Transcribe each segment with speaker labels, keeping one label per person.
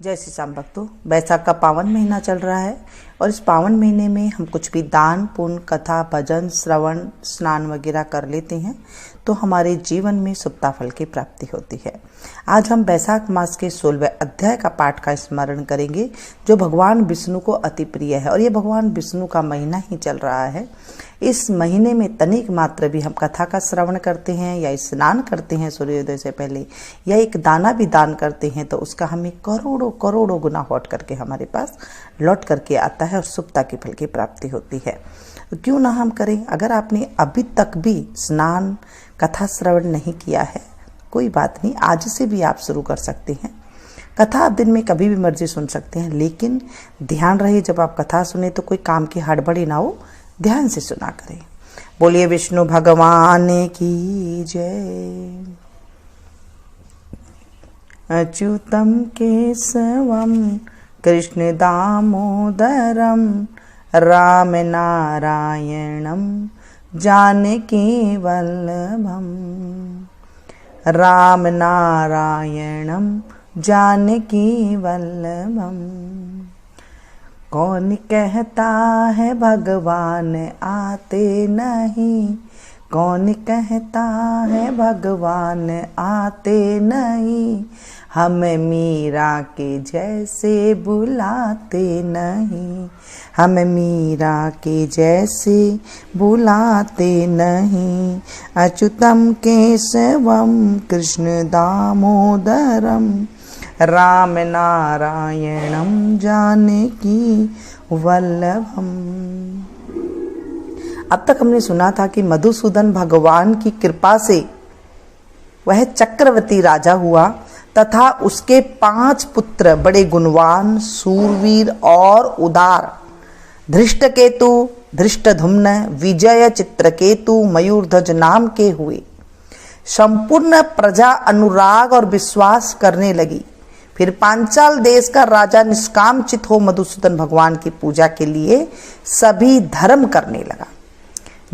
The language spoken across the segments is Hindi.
Speaker 1: जय श्री श्याम भक्तों, बैसाख का पावन महीना चल रहा है और इस पावन महीने में हम कुछ भी दान पुण्य कथा भजन श्रवण स्नान वगैरह कर लेते हैं तो हमारे जीवन में शुभता फल की प्राप्ति होती है। आज हम बैसाख मास के 16वें अध्याय का पाठ का स्मरण करेंगे जो भगवान विष्णु को अति प्रिय है और ये भगवान विष्णु का महीना ही चल रहा है। इस महीने में तनिक मात्र भी हम कथा का श्रवण करते हैं या स्नान करते हैं सूर्योदय से पहले या एक दाना भी दान करते हैं तो उसका हमें करोड़ों करोड़ों गुना लौट करके हमारे पास लौट करके आता है और शुभता के फल की प्राप्ति होती है। तो क्यों ना हम करें। अगर आपने अभी तक भी स्नान कथा श्रवण नहीं किया है कोई बात नहीं, आज से भी आप शुरू कर सकते हैं। कथा आप दिन में कभी भी मर्जी सुन सकते हैं, लेकिन ध्यान रहे जब आप कथा सुने तो कोई काम की हड़बड़ी ना हो, ध्यान से सुना करें। बोलिए विष्णु भगवान की जय। अच्युतम केशवम कृष्ण दामोदरम राम नारायणम जानकी वल्लभम राम नारायणम जानकी वल्लभम। कौन कहता है भगवान आते नहीं, कौन कहता है भगवान आते नहीं, हम मीरा के जैसे बुलाते नहीं, हम मीरा के जैसे बुलाते नहीं। अच्युतम केशवम कृष्ण दामोदरम राम नारायणम जानकी वल्लभम। अब तक हमने सुना था कि मधुसूदन भगवान की कृपा से वह चक्रवर्ती राजा हुआ तथा उसके 5 पुत्र बड़े गुणवान सूरवीर और उदार धृष्टकेतु धृष्टधुम्न विजय चित्रकेतु मयूरध्वज नाम के हुए। संपूर्ण प्रजा अनुराग और विश्वास करने लगी। फिर पांचाल देश का राजा निष्कामचित हो मधुसूदन भगवान की पूजा के लिए सभी धर्म करने लगा।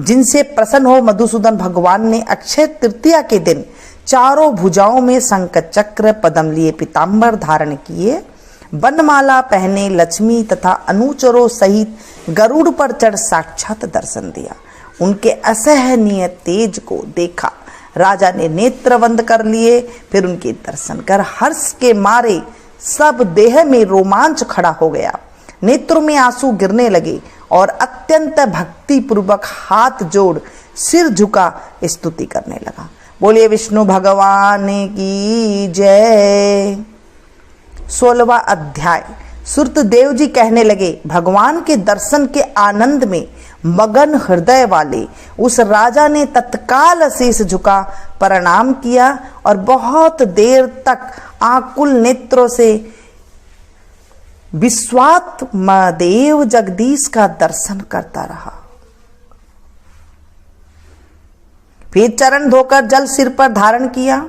Speaker 1: जिनसे प्रसन्न हो मधुसूदन भगवान ने अक्षय तृतीया के दिन चारों भुजाओं में शंख चक्र पद्म लिए पीताम्बर धारण किए, वनमाला पहने लक्ष्मी तथा अनुचरों सहित गरुड़ पर चढ़ साक्षात दर्शन दिया। उनके असहनीय तेज को देखा राजा ने नेत्र बंद कर लिए। फिर उनके दर्शन कर हर्ष के मारे सब देह में रोमांच खड़ा हो गया, नेत्रों में आंसू गिरने लगे और अत्यंत भक्ति पूर्वक हाथ जोड़ सिर झुका स्तुति करने लगा। बोलिए विष्णु भगवान की जय। 16वां अध्याय। सुरतदेव जी कहने लगे, भगवान के दर्शन के आनंद में मगन हृदय वाले उस राजा ने तत्काल शीश झुका प्रणाम किया और बहुत देर तक आकुल नेत्रों से विश्वात्मदेव जगदीश का दर्शन करता रहा। फिर चरण धोकर जल सिर पर धारण किया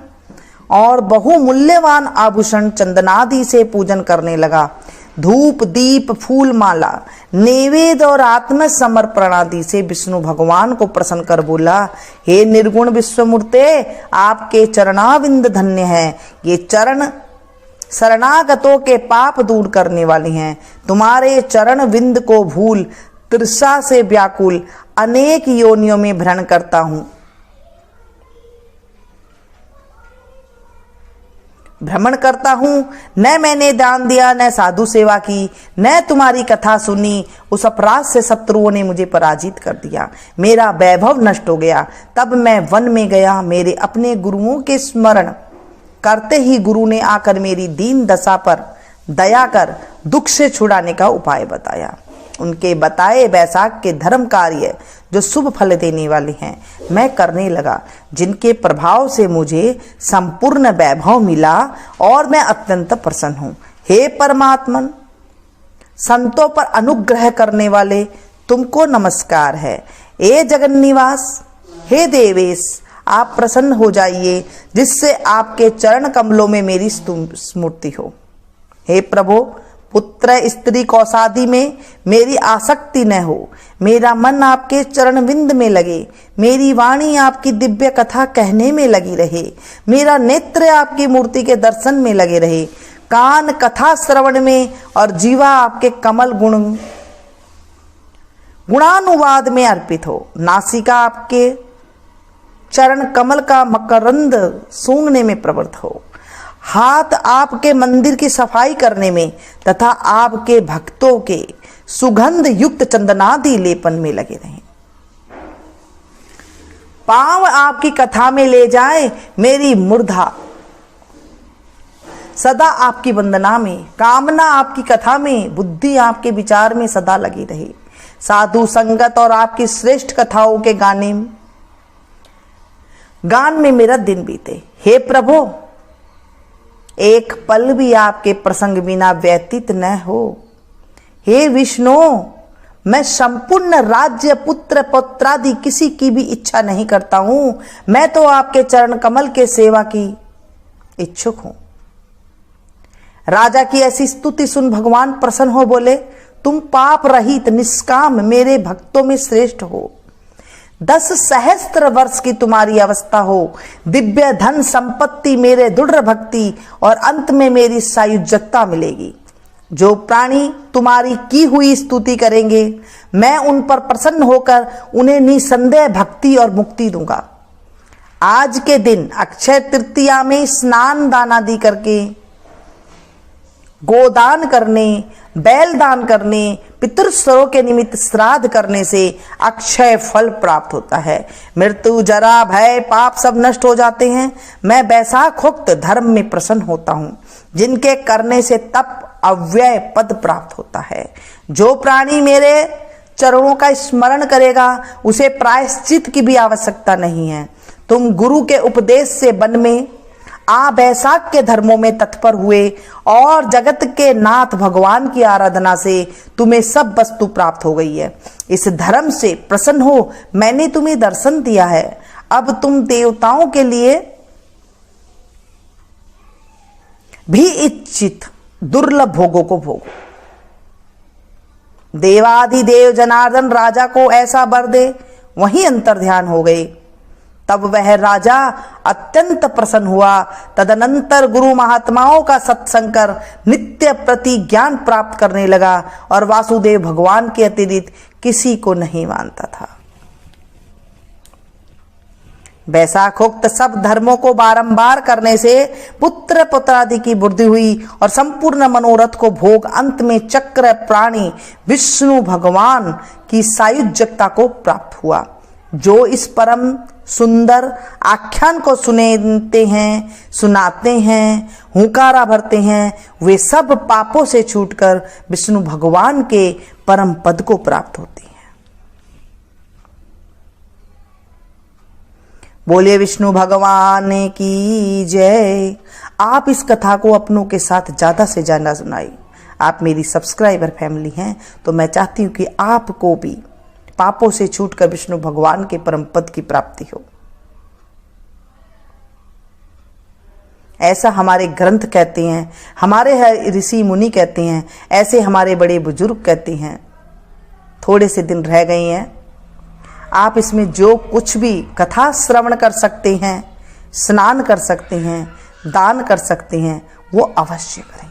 Speaker 1: और बहुमूल्यवान आभूषण चंदनादि से पूजन करने लगा। धूप दीप फूल माला नैवेद्य और आत्म समर्पण आदि से विष्णु भगवान को प्रसन्न कर बोला, हे निर्गुण विश्वमूर्ते, आपके चरणाविंद धन्य है। ये चरण शरणागतों के पाप दूर करने वाले हैं। तुम्हारे चरण विंद को भूल तृषा से व्याकुल अनेक योनियों में भ्रमण करता हूं, न मैंने दान दिया, न साधु सेवा की, न तुम्हारी कथा सुनी। उस अपराध से शत्रुओं ने मुझे पराजित कर दिया, मेरा वैभव नष्ट हो गया। तब मैं वन में गया, मेरे अपने गुरुओं के स्मरण करते ही गुरु ने आकर मेरी दीन दशा पर दया कर दुख से छुड़ाने का उपाय बताया। उनके बताए बैसाख के धर्म कार्य जो शुभ फल देने वाले हैं मैं करने लगा, जिनके प्रभाव से मुझे संपूर्ण वैभव मिला और मैं अत्यंत प्रसन्न हूं। हे परमात्मन, संतों पर अनुग्रह करने वाले तुमको नमस्कार है। हे जगन्निवास, हे देवेश, आप प्रसन्न हो जाइए जिससे आपके चरण कमलों में मेरी स्मृति हो। हे प्रभु, पुत्र स्त्री कौसादी में मेरी आसक्ति न हो, मेरा मन आपके चरण विंद में लगे, मेरी वाणी आपकी दिव्य कथा कहने में लगी रहे, मेरा नेत्र आपकी मूर्ति के दर्शन में लगे रहे, कान कथा श्रवण में और जीवा आपके कमल गुणानुवाद में अर्पित हो। नासिका आपके चरण कमल का मकरंद सूंघने में प्रवृत्त हो। हाथ आपके मंदिर की सफाई करने में तथा आपके भक्तों के सुगंध युक्त चंदनादि लेपन में लगे रहें। पांव आपकी कथा में ले जाए, मेरी मूर्धा सदा आपकी वंदना में, कामना आपकी कथा में, बुद्धि आपके विचार में सदा लगी रहे। साधु संगत और आपकी श्रेष्ठ कथाओं के गान में मेरा दिन बीते। हे प्रभु, एक पल भी आपके प्रसंग बिना व्यतीत न हो। हे विष्णु, मैं संपूर्ण राज्य पुत्र पौत्रादि किसी की भी इच्छा नहीं करता हूं। मैं तो आपके चरण कमल के सेवा की इच्छुक हूं। राजा की ऐसी स्तुति सुन भगवान प्रसन्न हो बोले, तुम पाप रहित निष्काम मेरे भक्तों में श्रेष्ठ हो। 10 सहस्त्र वर्ष की तुम्हारी अवस्था हो, दिव्य धन संपत्ति, मेरे दृढ़ भक्ति और अंत में मेरी सायुज्यता मिलेगी। जो प्राणी तुम्हारी की हुई स्तुति करेंगे, मैं उन पर प्रसन्न होकर उन्हें निसंदेह भक्ति और मुक्ति दूंगा। आज के दिन अक्षय तृतीया में स्नान दान आदि करके, गोदान करने, बैल दान करने, पितृस्वरों के निमित्त श्राद्ध करने से अक्षय फल प्राप्त होता है। मृत्यु, जरा, भय, पाप सब नष्ट हो जाते हैं। मैं वैशाखोक्त धर्म में प्रसन्न होता हूं, जिनके करने से तप अव्यय पद प्राप्त होता है। जो प्राणी मेरे चरणों का स्मरण करेगा, उसे प्रायश्चित की भी आवश्यकता नहीं है। तुम गुरु के उपदेश से वन में वैशाख के धर्मों में तत्पर हुए और जगत के नाथ भगवान की आराधना से तुम्हें सब वस्तु प्राप्त हो गई है। इस धर्म से प्रसन्न हो, मैंने तुम्हें दर्शन दिया है। अब तुम देवताओं के लिए भी इच्छित दुर्लभ भोगों को भोगो। देवाधिदेव जनार्दन राजा को ऐसा वर दे, वहीं अंतर ध्यान हो गए। तब वह राजा अत्यंत प्रसन्न हुआ। तदनंतर गुरु महात्माओं का सत्संग कर नित्य प्रति ज्ञान प्राप्त करने लगा और वासुदेव भगवान के अतिरिक्त किसी को नहीं मानता था। वैशाखोक्त सब धर्मों को बारंबार करने से पुत्र पुत्रादि की वृद्धि हुई और संपूर्ण मनोरथ को भोग अंत में चक्र प्राणी विष्णु भगवान की सायुज्यता को प्राप्त हुआ। जो इस परम सुंदर आख्यान को सुनाते हैं, हुंकारा भरते हैं, वे सब पापों से छूटकर विष्णु भगवान के परम पद को प्राप्त होते हैं। बोलिए विष्णु भगवान की जय। आप इस कथा को अपनों के साथ ज्यादा से ज्यादा सुनाइए। आप मेरी सब्सक्राइबर फैमिली हैं, तो मैं चाहती हूं कि आपको भी पापों से छूटकर विष्णु भगवान के परम पद की प्राप्ति हो। ऐसा हमारे ग्रंथ कहते हैं, हमारे ऋषि मुनि कहते हैं, ऐसे हमारे बड़े बुजुर्ग कहते हैं। थोड़े से दिन रह गए हैं, आप इसमें जो कुछ भी कथा श्रवण कर सकते हैं, स्नान कर सकते हैं, दान कर सकते हैं, वो अवश्य करें।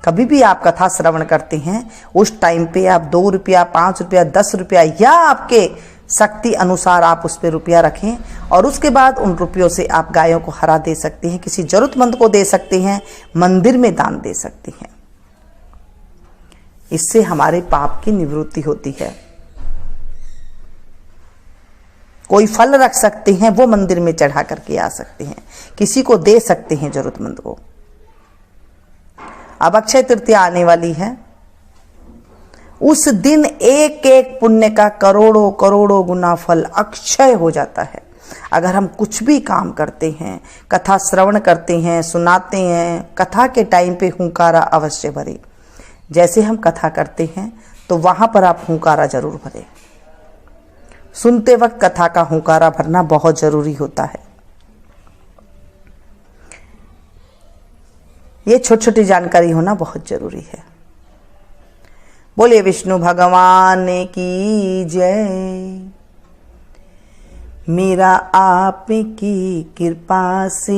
Speaker 1: कभी भी आप कथा श्रवण करते हैं, उस टाइम पे आप 2 रुपया, 5 रुपया, 10 रुपया या आपके शक्ति अनुसार आप उस पर रुपया रखें और उसके बाद उन रुपयों से आप गायों को हरा दे सकते हैं, किसी जरूरतमंद को दे सकते हैं, मंदिर में दान दे सकते हैं। इससे हमारे पाप की निवृत्ति होती है। कोई फल रख सकते हैं, वो मंदिर में चढ़ा करके आ सकते हैं, किसी को दे सकते हैं जरूरतमंद को। अब अक्षय तृतीया आने वाली है। उस दिन एक एक पुण्य का करोड़ों करोड़ों गुना फल अक्षय हो जाता है। अगर हम कुछ भी काम करते हैं, कथा श्रवण करते हैं, सुनाते हैं, कथा के टाइम पे हुंकारा अवश्य भरे। जैसे हम कथा करते हैं तो वहां पर आप हुंकारा जरूर भरें। सुनते वक्त कथा का हुंकारा भरना बहुत जरूरी होता है। ये छोटी छोटी जानकारी होना बहुत जरूरी है। बोलिए विष्णु भगवान की जय। मेरा आप की कृपा से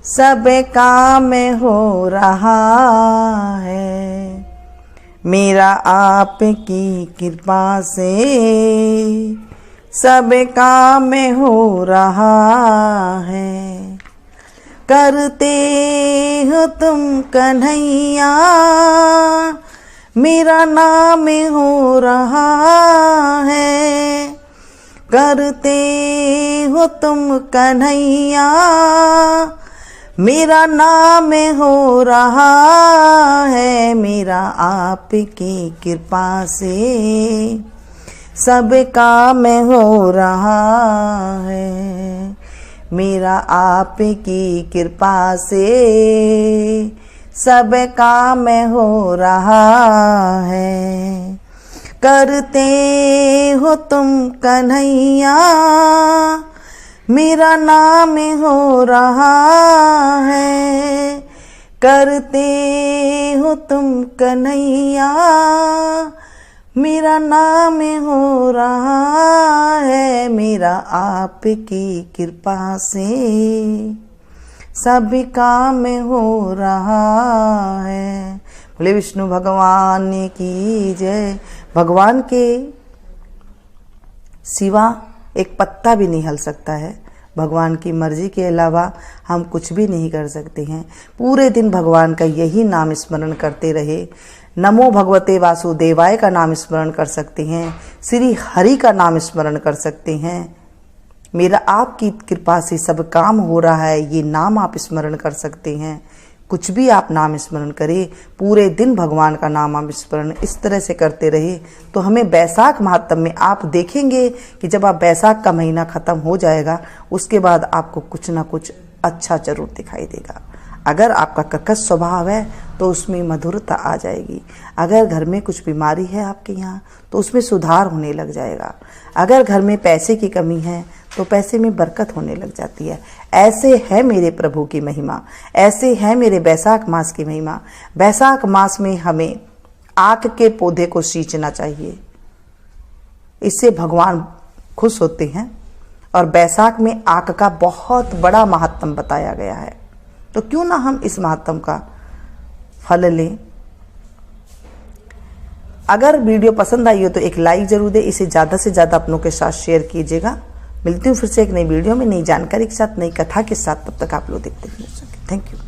Speaker 1: सब काम हो रहा है, मेरा आपकी कृपा से सब काम हो रहा है। करते हो तुम कन्हैया, मेरा नाम हो रहा है। करते हो तुम कन्हैया, मेरा नाम हो रहा है। मेरा आपकी कृपा से सब काम हो रहा है, मेरा आपकी कृपा से सब काम हो रहा है। करते हो तुम कन्हैया, मेरा नाम हो रहा है। करते हो तुम कन्हैया, मेरा नाम हो रहा है। मेरा आपकी कृपा से सब काम हो रहा है। बोले विष्णु भगवान की जय। भगवान के सिवा एक पत्ता भी नहीं हिल सकता है। भगवान की मर्जी के अलावा हम कुछ भी नहीं कर सकते हैं। पूरे दिन भगवान का यही नाम स्मरण करते रहे। नमो भगवते वासुदेवाय का नाम स्मरण कर सकते हैं, श्री हरि का नाम स्मरण कर सकते हैं। मेरा आपकी कृपा से सब काम हो रहा है, ये नाम आप स्मरण कर सकते हैं। कुछ भी आप नाम स्मरण करें, पूरे दिन भगवान का नाम आप स्मरण इस तरह से करते रहे तो हमें वैशाख महात्म में आप देखेंगे कि जब आप वैशाख का महीना ख़त्म हो जाएगा उसके बाद आपको कुछ ना कुछ अच्छा जरूर दिखाई देगा। अगर आपका कर्कश स्वभाव है तो उसमें मधुरता आ जाएगी। अगर घर में कुछ बीमारी है आपके यहाँ तो उसमें सुधार होने लग जाएगा। अगर घर में पैसे की कमी है तो पैसे में बरकत होने लग जाती है। ऐसे है मेरे प्रभु की महिमा, ऐसे है मेरे वैशाख मास की महिमा। वैशाख मास में हमें आक के पौधे को सींचना चाहिए, इससे भगवान खुश होते हैं। और वैशाख में आक का बहुत बड़ा महात्म बताया गया है, तो क्यों ना हम इस महात्म का फल लें। अगर वीडियो पसंद आई हो तो एक लाइक जरूर दे, इसे ज़्यादा से ज़्यादा अपनों के साथ शेयर कीजिएगा। मिलती हूँ फिर से एक नई वीडियो में, नई जानकारी के साथ, नई कथा के साथ। तब तक आप लोग देखते रहिए। Thank you.